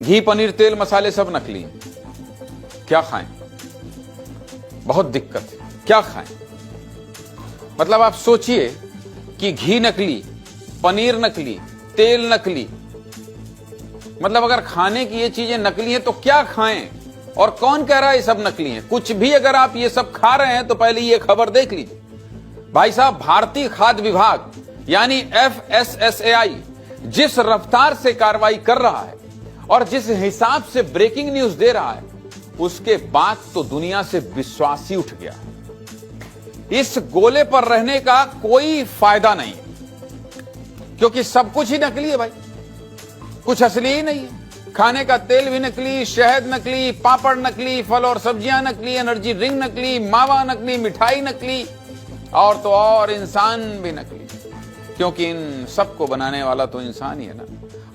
घी, पनीर, तेल, मसाले सब नकली हैं। क्या खाएं? बहुत दिक्कत है। क्या खाएं? मतलब आप सोचिए कि घी नकली, पनीर नकली, तेल नकली, मतलब अगर खाने की ये चीजें नकली हैं तो क्या खाएं? और कौन कह रहा है ये सब नकली हैं? कुछ भी अगर आप ये सब खा रहे हैं तो पहले ये खबर देख लीजिए। भाई साहब, भारतीय खाद्य विभाग यानी FSSAI जिस रफ्तार से कार्रवाई कर रहा है और जिस हिसाब से ब्रेकिंग न्यूज दे रहा है, उसके बाद तो दुनिया से विश्वास ही उठ गया। इस गोले पर रहने का कोई फायदा नहीं है, क्योंकि सब कुछ ही नकली है भाई, कुछ असली ही नहीं है। खाने का तेल भी नकली, शहद नकली, पापड़ नकली, फल और सब्जियां नकली, एनर्जी ड्रिंक नकली, मावा नकली, मिठाई नकली, और तो और इंसान भी नकली, क्योंकि इन सबको बनाने वाला तो इंसान ही है ना।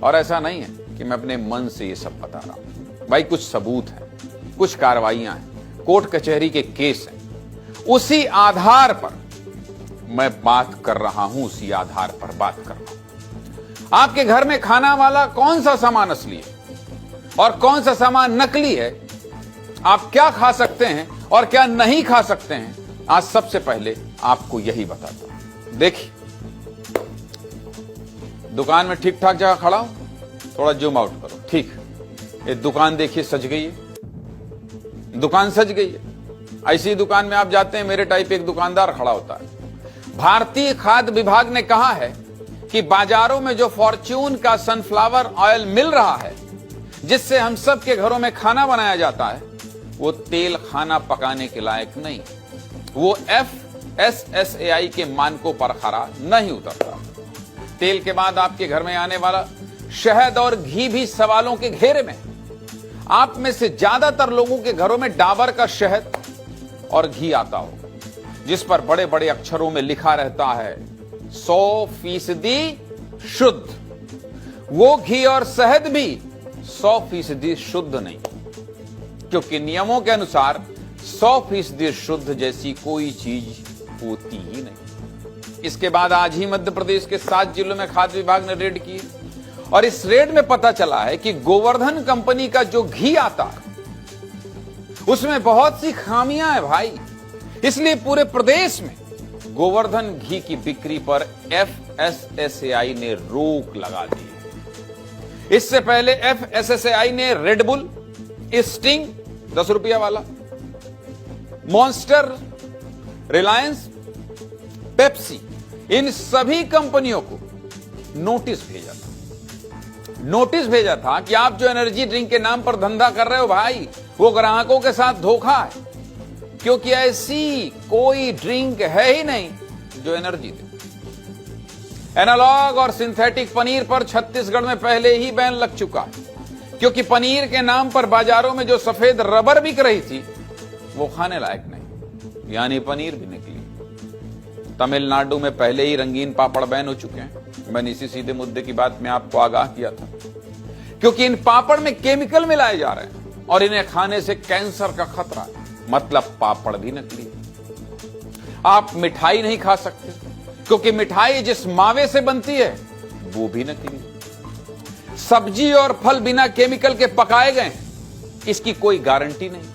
और ऐसा नहीं है कि मैं अपने मन से ये सब बता रहा हूं भाई, कुछ सबूत है, कुछ कार्रवाइयां हैं, कोर्ट कचहरी के केस हैं, उसी आधार पर मैं बात कर रहा हूं, उसी आधार पर बात कर रहा हूं। आपके घर में खाना वाला कौन सा सामान असली है और कौन सा सामान नकली है, आप क्या खा सकते हैं और क्या नहीं खा सकते हैं, आज सबसे पहले आपको यही बताता हूं। देखिए, दुकान में ठीक ठाक जगह खड़ा हूं, थोड़ा जूम आउट करो। ठीक, ये दुकान देखिए सज गई है, दुकान सज गई है। ऐसी दुकान में आप जाते हैं, मेरे टाइप एक दुकानदार खड़ा होता है। भारतीय खाद्य विभाग ने कहा है कि बाजारों में जो फॉर्च्यून का सनफ्लावर ऑयल मिल रहा है, जिससे हम सब के घरों में खाना बनाया जाता है, वो तेल खाना पकाने के लायक नहीं, वो FSSAI के मानकों पर खरा नहीं उतरता। तेल के बाद आपके घर में आने वाला शहद और घी भी सवालों के घेरे में। आप में से ज्यादातर लोगों के घरों में डाबर का शहद और घी आता हो, जिस पर बड़े बड़े अक्षरों में लिखा रहता है 100% शुद्ध। वो घी और शहद भी 100% शुद्ध नहीं, क्योंकि नियमों के अनुसार 100% शुद्ध जैसी कोई चीज होती ही नहीं। इसके बाद आज ही मध्य प्रदेश के 7 जिलों में खाद्य विभाग ने रेड की, और इस रेड में पता चला है कि गोवर्धन कंपनी का जो घी आता है उसमें बहुत सी खामियां हैं भाई। इसलिए पूरे प्रदेश में गोवर्धन घी की बिक्री पर FSSAI ने रोक लगा दी। इससे पहले FSSAI ने रेडबुल, स्टिंग 10 रुपया वाला, मॉन्स्टर, रिलायंस, पेप्सी, इन सभी कंपनियों को नोटिस भेजा था कि आप जो एनर्जी ड्रिंक के नाम पर धंधा कर रहे हो भाई, वो ग्राहकों के साथ धोखा है, क्योंकि ऐसी कोई ड्रिंक है ही नहीं जो एनर्जी दे। एनालॉग और सिंथेटिक पनीर पर छत्तीसगढ़ में पहले ही बैन लग चुका है, क्योंकि पनीर के नाम पर बाजारों में जो सफेद रबर बिक रही थी वो खाने लायक नहीं, यानी पनीर भी निकली। तमिलनाडु में पहले ही रंगीन पापड़ बैन हो चुके हैं। मैंने इसी सीधे मुद्दे की बात में आपको आगाह किया था, क्योंकि इन पापड़ में केमिकल मिलाए जा रहे हैं और इन्हें खाने से कैंसर का खतरा है, मतलब पापड़ भी नकली। आप मिठाई नहीं खा सकते, क्योंकि मिठाई जिस मावे से बनती है वो भी नकली। सब्जी और फल बिना केमिकल के पकाए गए, इसकी कोई गारंटी नहीं।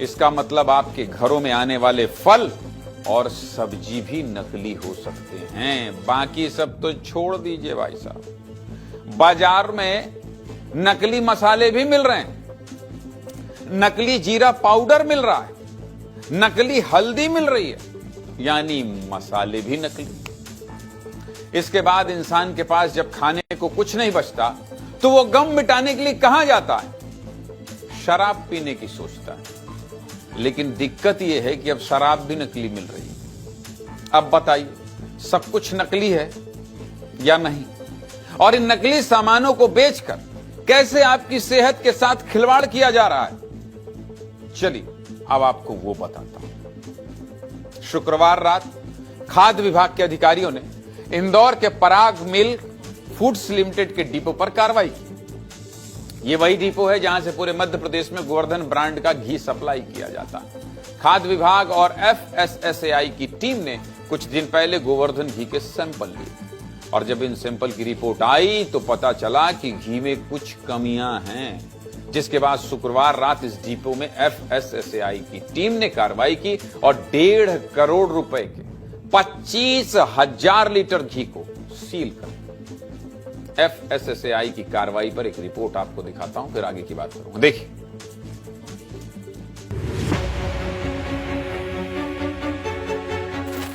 इसका मतलब आपके घरों में आने वाले फल और सब्जी भी नकली हो सकते हैं। बाकी सब तो छोड़ दीजिए भाई साहब, बाजार में नकली मसाले भी मिल रहे हैं, नकली जीरा पाउडर मिल रहा है, नकली हल्दी मिल रही है, यानी मसाले भी नकली। इसके बाद इंसान के पास जब खाने को कुछ नहीं बचता तो वो गम मिटाने के लिए कहां जाता है? शराब पीने की सोचता है। लेकिन दिक्कत यह है कि अब शराब भी नकली मिल रही है। अब बताइए, सब कुछ नकली है या नहीं? और इन नकली सामानों को बेचकर कैसे आपकी सेहत के साथ खिलवाड़ किया जा रहा है, चलिए अब आपको वो बताता हूं। शुक्रवार रात खाद्य विभाग के अधिकारियों ने इंदौर के पराग मिल्क फूड्स लिमिटेड के डिपो पर कार्रवाई की। ये वही डिपो है जहां से पूरे मध्य प्रदेश में गोवर्धन ब्रांड का घी सप्लाई किया जाता है। खाद्य विभाग और FSSAI की टीम ने कुछ दिन पहले गोवर्धन घी के सैंपल लिए और जब इन सैंपल की रिपोर्ट आई तो पता चला कि घी में कुछ कमियां हैं, जिसके बाद शुक्रवार रात इस डिपो में FSSAI की टीम ने कार्रवाई की और 1.5 करोड़ रुपए के 25,000 लीटर घी को सील कर दिया। FSSAI की कार्रवाई पर एक रिपोर्ट आपको दिखाता हूं, फिर आगे की बात करूंगा। देखिए,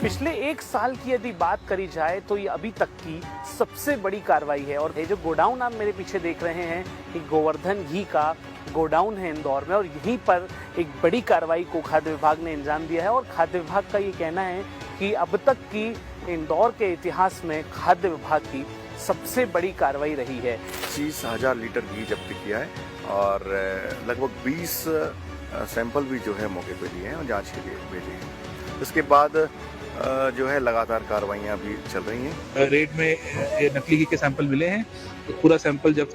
पिछले 1 साल की यदि बात करी जाए तो ये अभी तक की सबसे बड़ी कार्रवाई है। और ये जो गोडाउन आप मेरे पीछे देख रहे हैं, ये गोवर्धन घी का गोडाउन है इंदौर में, और यहीं पर एक बड़ी कार्रवाई को खाद्य विभाग ने अंजाम दिया है। और खाद्य विभाग का ये कहना है कि अब तक की इंदौर के इतिहास में खाद्य विभाग की सबसे बड़ी कार्रवाई रही है। 25,000 लीटर घी जब्त किया है और लगभग 20 सैंपल भी जो है मौके पे लिए हैं और जांच के लिए भेजे हैं। इसके बाद जो है लगातार कार्रवाइयां भी चल रही हैं। रेट में ये नकली घी के सैंपल मिले हैं, तो पूरा सैंपल जब